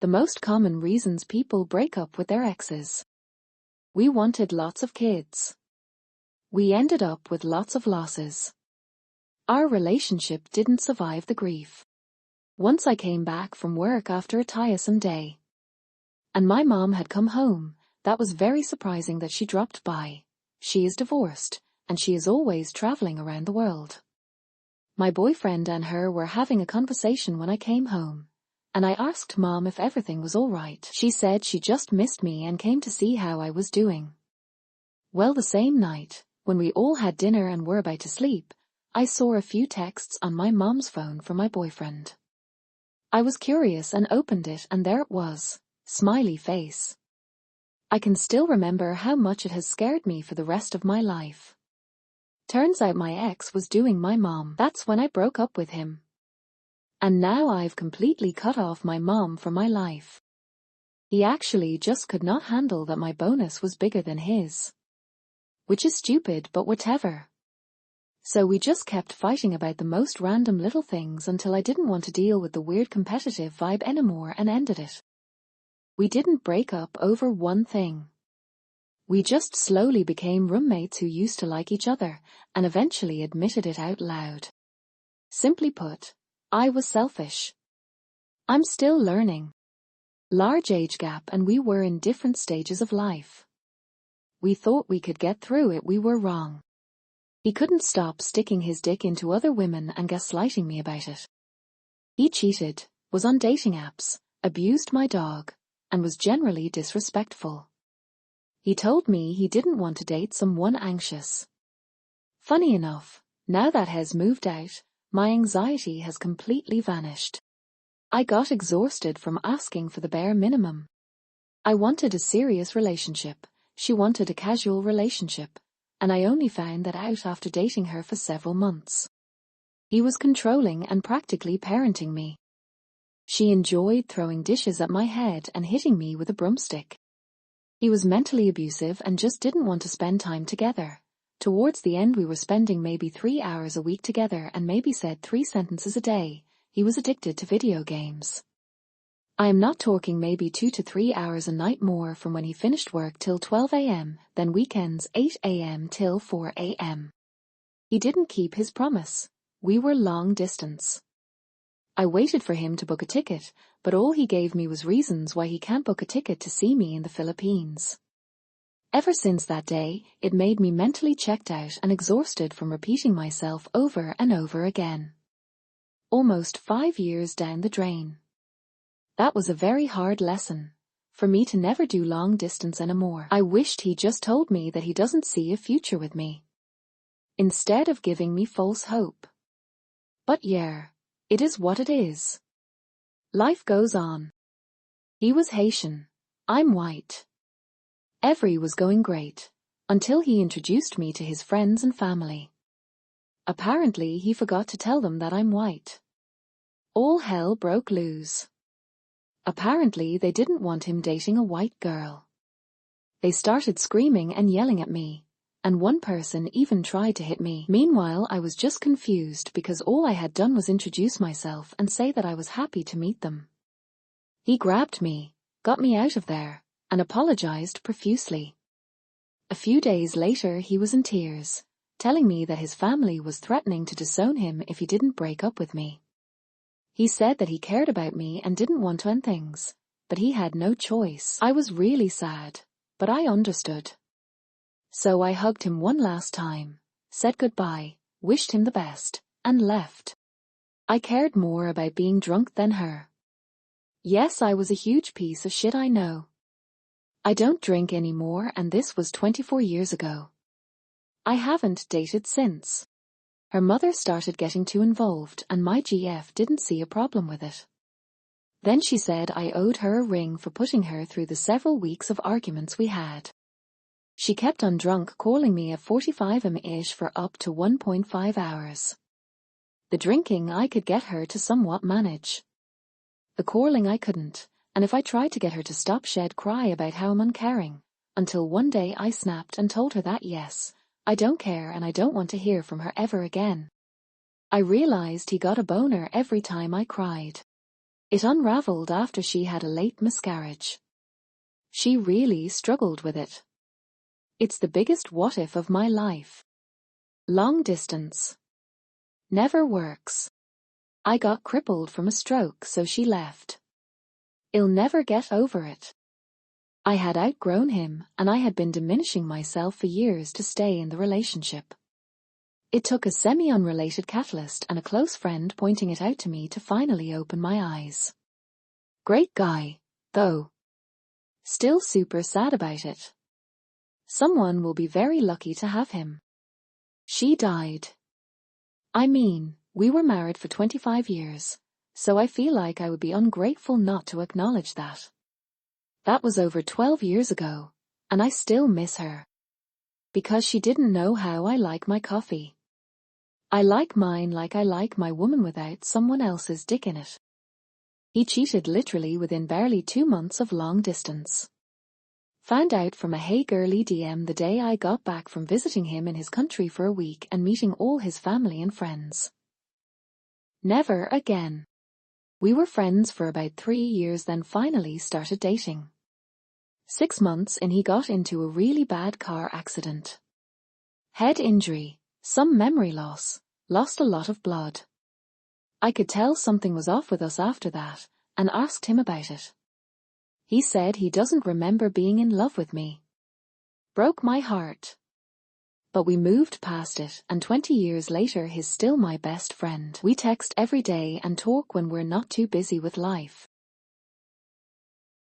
The most common reasons people break up with their exes. We wanted lots of kids. We ended up with lots of losses. Our relationship didn't survive the grief. Once I came back from work after a tiresome day, and my mom had come home. That was very surprising that she dropped by. She is divorced, and she is always traveling around the world. My boyfriend and her were having a conversation when I came home, and I asked Mom if everything was all right. She said she just missed me and came to see how I was doing. Well, the same night, when we all had dinner and were about to sleep, I saw a few texts on my mom's phone from my boyfriend. I was curious and opened it, and there it was, smiley face. I can still remember how much it has scared me for the rest of my life. Turns out my ex was doing my mom. That's when I broke up with him. And now I've completely cut off my mom from my life. He actually just could not handle that my bonus was bigger than his. Which is stupid, but whatever. So we just kept fighting about the most random little things until I didn't want to deal with the weird competitive vibe anymore and ended it. We didn't break up over one thing. We just slowly became roommates who used to like each other, and eventually admitted it out loud. Simply put, I was selfish. I'm still learning. Large age gap, and we were in different stages of life. We thought we could get through it. We were wrong. He couldn't stop sticking his dick into other women and gaslighting me about it. He cheated, was on dating apps, abused my dog, and was generally disrespectful. He told me he didn't want to date someone anxious. Funny enough, now that has moved out, my anxiety has completely vanished. I got exhausted from asking for the bare minimum. I wanted a serious relationship, she wanted a casual relationship, and I only found that out after dating her for several months. He was controlling and practically parenting me. She enjoyed throwing dishes at my head and hitting me with a broomstick. He was mentally abusive and just didn't want to spend time together. Towards the end we were spending maybe 3 hours a week together and maybe said 3 sentences a day. He was addicted to video games. I am not talking maybe 2 to 3 hours a night more from when he finished work till 12 a.m., then weekends 8 a.m. till 4 a.m. He didn't keep his promise. We were long distance. I waited for him to book a ticket, but all he gave me was reasons why he can't book a ticket to see me in the Philippines. Ever since that day, it made me mentally checked out and exhausted from repeating myself over and over again. Almost 5 years down the drain. That was a very hard lesson, for me to never do long distance anymore. I wished he just told me that he doesn't see a future with me, instead of giving me false hope. But yeah, it is what it is. Life goes on. He was Haitian, I'm white. Every was going great, until he introduced me to his friends and family. Apparently he forgot to tell them that I'm white. All hell broke loose. Apparently they didn't want him dating a white girl. They started screaming and yelling at me, and one person even tried to hit me. Meanwhile, I was just confused because all I had done was introduce myself and say that I was happy to meet them. He grabbed me, got me out of there, and apologized profusely. A few days later he was in tears, telling me that his family was threatening to disown him if he didn't break up with me. He said that he cared about me and didn't want to end things, but he had no choice. I was really sad, but I understood. So I hugged him one last time, said goodbye, wished him the best, and left. I cared more about being drunk than her. Yes, I was a huge piece of shit, I know. I don't drink anymore, and this was 24 years ago. I haven't dated since. Her mother started getting too involved and my GF didn't see a problem with it. Then she said I owed her a ring for putting her through the several weeks of arguments we had. She kept on drunk calling me at 45 am-ish for up to 1.5 hours. The drinking I could get her to somewhat manage. The calling I couldn't, and if I tried to get her to stop she'd cry about how I'm uncaring, until one day I snapped and told her that yes, I don't care and I don't want to hear from her ever again. I realized he got a boner every time I cried. It unraveled after she had a late miscarriage. She really struggled with it. It's the biggest what if of my life. Long distance. Never works. I got crippled from a stroke, so she left. I'll never get over it. I had outgrown him, and I had been diminishing myself for years to stay in the relationship. It took a semi-unrelated catalyst and a close friend pointing it out to me to finally open my eyes. Great guy, though. Still super sad about it. Someone will be very lucky to have him. She died. I mean, we were married for 25 years, so I feel like I would be ungrateful not to acknowledge that. That was over 12 years ago, and I still miss her. Because she didn't know how I like my coffee. I like mine like I like my woman without someone else's dick in it. He cheated literally within barely 2 months of long distance. Found out from a hey girly DM the day I got back from visiting him in his country for a week and meeting all his family and friends. Never again. We were friends for about 3 years, then finally started dating. 6 months in, he got into a really bad car accident. Head injury, some memory loss, lost a lot of blood. I could tell something was off with us after that, and asked him about it. He said he doesn't remember being in love with me. Broke my heart. But we moved past it, and 20 years later he's still my best friend. We text every day and talk when we're not too busy with life.